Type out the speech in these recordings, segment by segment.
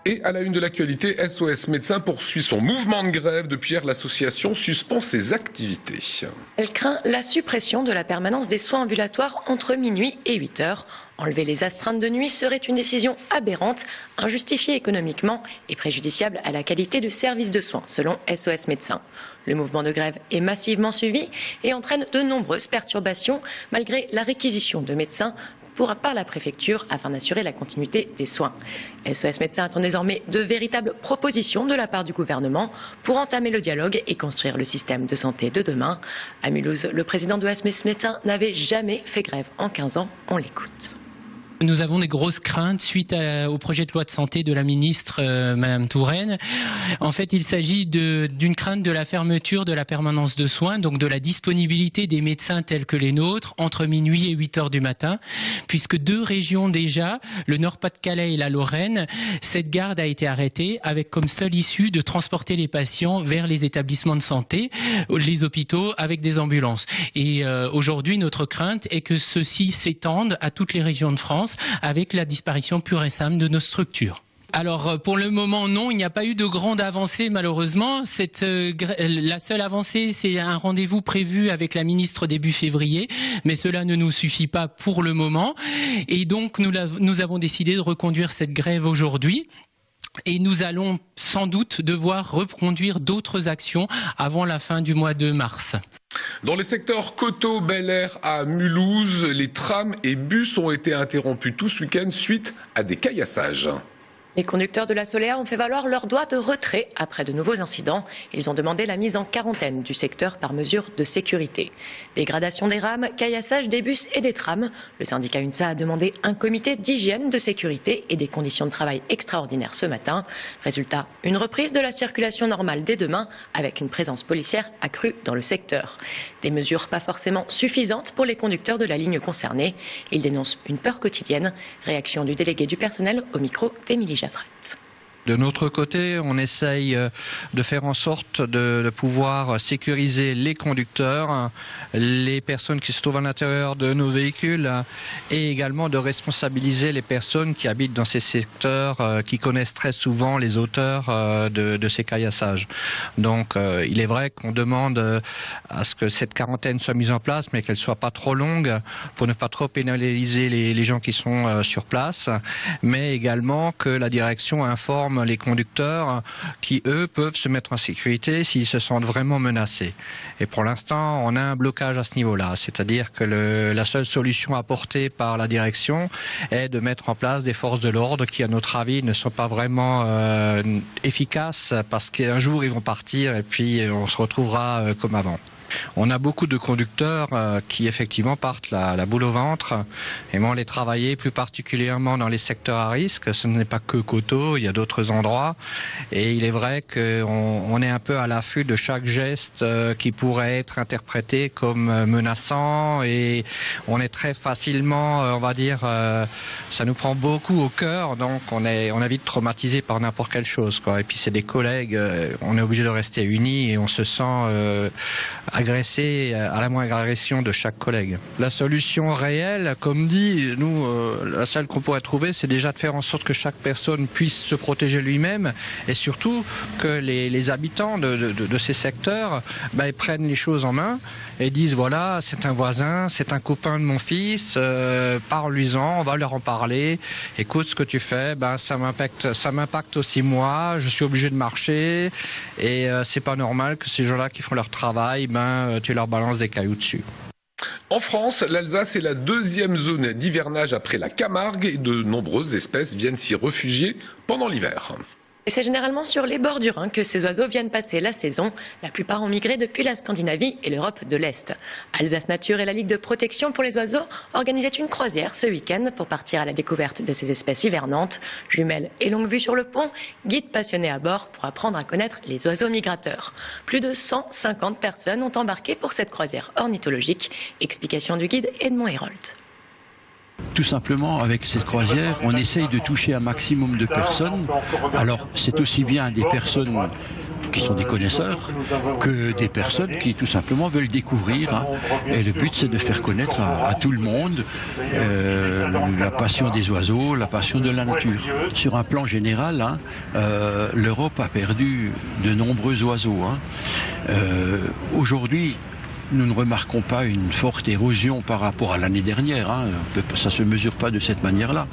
Et à la une de l'actualité, SOS Médecins poursuit son mouvement de grève. Depuis hier, l'association suspend ses activités. Elle craint la suppression de la permanence des soins ambulatoires entre minuit et 8 heures. Enlever les astreintes de nuit serait une décision aberrante, injustifiée économiquement et préjudiciable à la qualité du service de soins, selon SOS Médecins. Le mouvement de grève est massivement suivi et entraîne de nombreuses perturbations, malgré la réquisition de médecins par la préfecture afin d'assurer la continuité des soins. SOS Médecins attend désormais de véritables propositions de la part du gouvernement pour entamer le dialogue et construire le système de santé de demain. À Mulhouse, le président de SOS Médecins n'avait jamais fait grève en 15 ans. On l'écoute. Nous avons des grosses craintes suite au projet de loi de santé de la ministre Madame Touraine. En fait, il s'agit d'une crainte de la fermeture de la permanence de soins, donc de la disponibilité des médecins tels que les nôtres entre minuit et 8 heures du matin, puisque 2 régions déjà, le Nord-Pas-de-Calais et la Lorraine, cette garde a été arrêtée avec comme seule issue de transporter les patients vers les établissements de santé, les hôpitaux, avec des ambulances. Et aujourd'hui, notre crainte est que ceci s'étende à toutes les régions de France, avec la disparition pure et simple de nos structures. Alors pour le moment non, il n'y a pas eu de grande avancée malheureusement. La seule avancée, c'est un rendez-vous prévu avec la ministre début février, mais cela ne nous suffit pas pour le moment. Et donc nous avons décidé de reconduire cette grève aujourd'hui. Et nous allons sans doute devoir reconduire d'autres actions avant la fin du mois de mars. Dans les secteurs Coteau, Bel Air à Mulhouse, les trams et bus ont été interrompus tout ce week-end suite à des caillassages. Les conducteurs de la Soléa ont fait valoir leur droit de retrait après de nouveaux incidents. Ils ont demandé la mise en quarantaine du secteur par mesure de sécurité. Dégradation des rames, caillassage des bus et des trams. Le syndicat UNSA a demandé un comité d'hygiène, de sécurité et des conditions de travail extraordinaires ce matin. Résultat, une reprise de la circulation normale dès demain avec une présence policière accrue dans le secteur. Des mesures pas forcément suffisantes pour les conducteurs de la ligne concernée. Ils dénoncent une peur quotidienne. Réaction du délégué du personnel au micro d'Émilie Jaffret. De notre côté, on essaye de faire en sorte de pouvoir sécuriser les conducteurs, les personnes qui se trouvent à l'intérieur de nos véhicules et également de responsabiliser les personnes qui habitent dans ces secteurs, qui connaissent très souvent les auteurs de ces caillassages. Donc il est vrai qu'on demande à ce que cette quarantaine soit mise en place, mais qu'elle soit pas trop longue pour ne pas trop pénaliser les gens qui sont sur place, mais également que la direction informe les conducteurs qui, eux, peuvent se mettre en sécurité s'ils se sentent vraiment menacés. Et pour l'instant, on a un blocage à ce niveau-là. C'est-à-dire que la seule solution apportée par la direction est de mettre en place des forces de l'ordre qui, à notre avis, ne sont pas vraiment efficaces parce qu'un jour, ils vont partir et puis on se retrouvera comme avant. On a beaucoup de conducteurs qui effectivement partent la boule au ventre et vont les travailler plus particulièrement dans les secteurs à risque. Ce n'est pas que Coteau, il y a d'autres endroits. Et il est vrai qu'on est un peu à l'affût de chaque geste qui pourrait être interprété comme menaçant et on est très facilement, on va dire, ça nous prend beaucoup au cœur, donc on est vite traumatisé par n'importe quelle chose, quoi. Et puis c'est des collègues, on est obligé de rester unis et on se sent agressé à la moindre agression de chaque collègue. La solution réelle, comme dit, nous, la seule qu'on pourrait trouver, c'est déjà de faire en sorte que chaque personne puisse se protéger lui-même et surtout que les habitants de ces secteurs prennent les choses en main et disent voilà, c'est un voisin, c'est un copain de mon fils, parle-lui-en, on va leur en parler, écoute ce que tu fais, ça m'impacte aussi moi, je suis obligé de marcher et c'est pas normal que ces gens-là qui font leur travail, tu leur balances des cailloux dessus. En France, l'Alsace est la deuxième zone d'hivernage après la Camargue et de nombreuses espèces viennent s'y réfugier pendant l'hiver. Et c'est généralement sur les bords du Rhin que ces oiseaux viennent passer la saison. La plupart ont migré depuis la Scandinavie et l'Europe de l'Est. Alsace Nature et la Ligue de protection pour les oiseaux organisaient une croisière ce week-end pour partir à la découverte de ces espèces hivernantes. Jumelles et longue vue sur le pont, guides passionnés à bord pour apprendre à connaître les oiseaux migrateurs. Plus de 150 personnes ont embarqué pour cette croisière ornithologique. Explication du guide Edmond Hérold. Tout simplement, avec cette croisière, on essaye de toucher un maximum de personnes. Alors, c'est aussi bien des personnes qui sont des connaisseurs que des personnes qui tout simplement veulent découvrir. Hein. Et le but, c'est de faire connaître à tout le monde la passion des oiseaux, la passion de la nature. Sur un plan général, hein, l'Europe a perdu de nombreux oiseaux. Hein. Aujourd'hui, nous ne remarquons pas une forte érosion par rapport à l'année dernière. Hein. Ça ne se mesure pas de cette manière-là.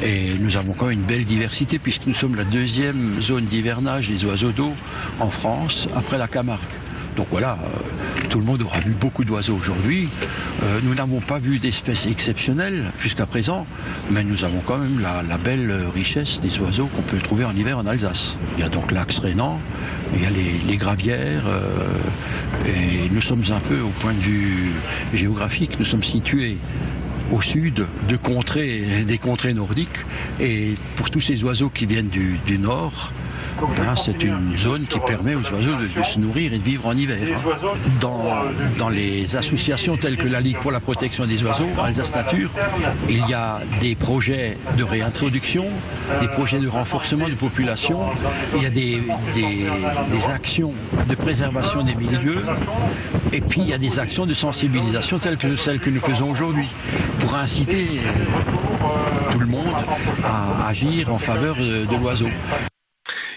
Et nous avons quand même une belle diversité puisque nous sommes la deuxième zone d'hivernage des oiseaux d'eau en France après la Camargue. Donc voilà, tout le monde aura vu beaucoup d'oiseaux aujourd'hui. Nous n'avons pas vu d'espèces exceptionnelles jusqu'à présent, mais nous avons quand même la belle richesse des oiseaux qu'on peut trouver en hiver en Alsace. Il y a donc l'axe rhénan, il y a les gravières, et nous sommes un peu, au point de vue géographique, nous sommes situés au sud des contrées nordiques, et pour tous ces oiseaux qui viennent du nord, c'est une zone qui permet aux oiseaux de se nourrir et de vivre en hiver. Dans les associations telles que la Ligue pour la protection des oiseaux, Alsace Nature, il y a des projets de réintroduction, des projets de renforcement de population, il y a des actions de préservation des milieux, et puis il y a des actions de sensibilisation telles que celles que nous faisons aujourd'hui, pour inciter tout le monde à agir en faveur de l'oiseau.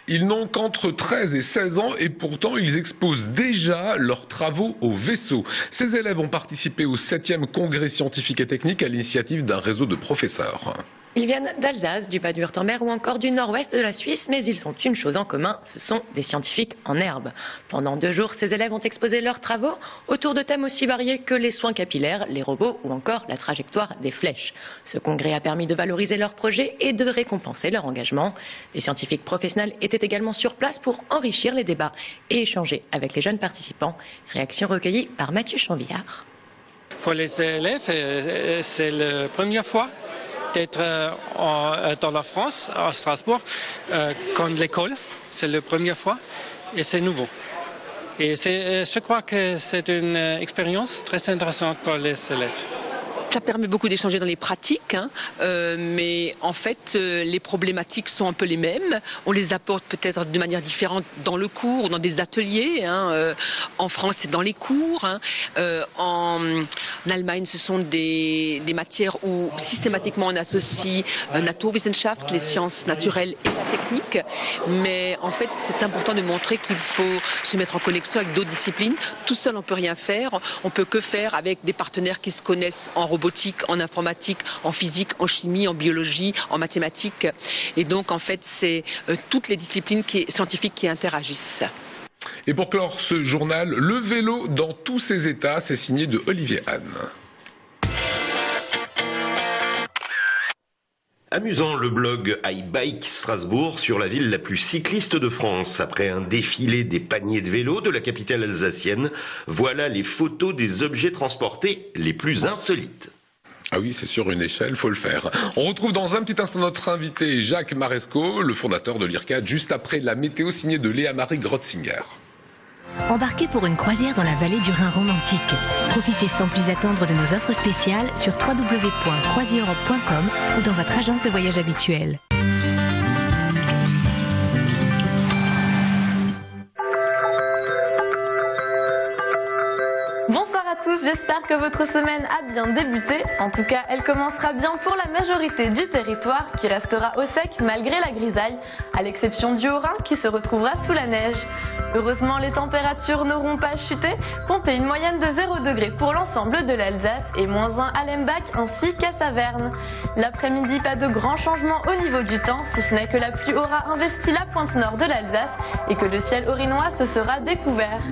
Ils n'ont qu'entre 13 et 16 ans et pourtant ils exposent déjà leurs travaux au vaisseau. Ces élèves ont participé au 7e congrès scientifique et technique à l'initiative d'un réseau de professeurs. Ils viennent d'Alsace, du Bade-Wurtemberg ou encore du nord-ouest de la Suisse, mais ils ont une chose en commun, ce sont des scientifiques en herbe. Pendant 2 jours, ces élèves ont exposé leurs travaux autour de thèmes aussi variés que les soins capillaires, les robots ou encore la trajectoire des flèches. Ce congrès a permis de valoriser leurs projets et de récompenser leur engagement. Des scientifiques professionnels étaient également sur place pour enrichir les débats et échanger avec les jeunes participants. Réaction recueillie par Mathieu Chanvillard. Pour les élèves, c'est la première fois d'être dans la France, à Strasbourg, comme l'école. C'est la première fois et c'est nouveau. Et je crois que c'est une expérience très intéressante pour les élèves. Ça permet beaucoup d'échanger dans les pratiques, hein, mais en fait, les problématiques sont un peu les mêmes. On les apporte peut-être de manière différente dans le cours ou dans des ateliers. Hein, en France, c'est dans les cours. Hein, en Allemagne, ce sont des matières où systématiquement on associe Naturwissenschaft, les sciences naturelles et la technique. Mais en fait, c'est important de montrer qu'il faut se mettre en connexion avec d'autres disciplines. Tout seul, on peut rien faire. On peut que faire avec des partenaires qui se connaissent en robotique, en informatique, en physique, en chimie, en biologie, en mathématiques. Et donc, en fait, c'est toutes les disciplines scientifiques qui interagissent. Et pour clore ce journal, le vélo dans tous ses états, c'est signé de Olivier Anne. Amusant le blog iBike Strasbourg sur la ville la plus cycliste de France. Après un défilé des paniers de vélos de la capitale alsacienne, voilà les photos des objets transportés les plus insolites. Ah oui, c'est sur une échelle, faut le faire. On retrouve dans un petit instant notre invité Jacques Maresco, le fondateur de l'IRCAD, juste après la météo signée de Léa-Marie Grotzinger. Embarquez pour une croisière dans la vallée du Rhin romantique. Profitez sans plus attendre de nos offres spéciales sur www.croisieurope.com ou dans votre agence de voyage habituelle. Bonsoir à tous, j'espère que votre semaine a bien débuté. En tout cas, elle commencera bien pour la majorité du territoire qui restera au sec malgré la grisaille, à l'exception du Haut-Rhin qui se retrouvera sous la neige. Heureusement, les températures n'auront pas chuté, comptez une moyenne de 0 degré pour l'ensemble de l'Alsace et -1 à Lembach ainsi qu'à Saverne. L'après-midi, pas de grands changements au niveau du temps, si ce n'est que la pluie aura investi la pointe nord de l'Alsace et que le ciel orinois se sera découvert.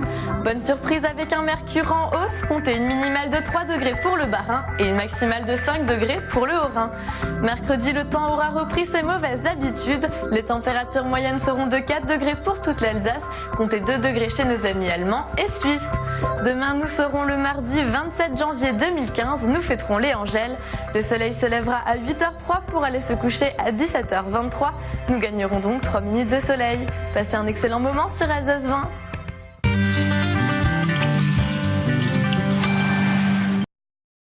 Bonne surprise avec un mercure en hausse, comptez une minimale de 3 degrés pour le Bas-Rhin et une maximale de 5 degrés pour le Haut-Rhin. Mercredi, le temps aura repris ses mauvaises habitudes. Les températures moyennes seront de 4 degrés pour toute l'Alsace, comptez 2 degrés chez nos amis allemands et suisses. Demain, nous serons le mardi 27 janvier 2015, nous fêterons les Angèles. Le soleil se lèvera à 8h03 pour aller se coucher à 17h23. Nous gagnerons donc 3 minutes de soleil. Passez un excellent moment sur Alsace 20.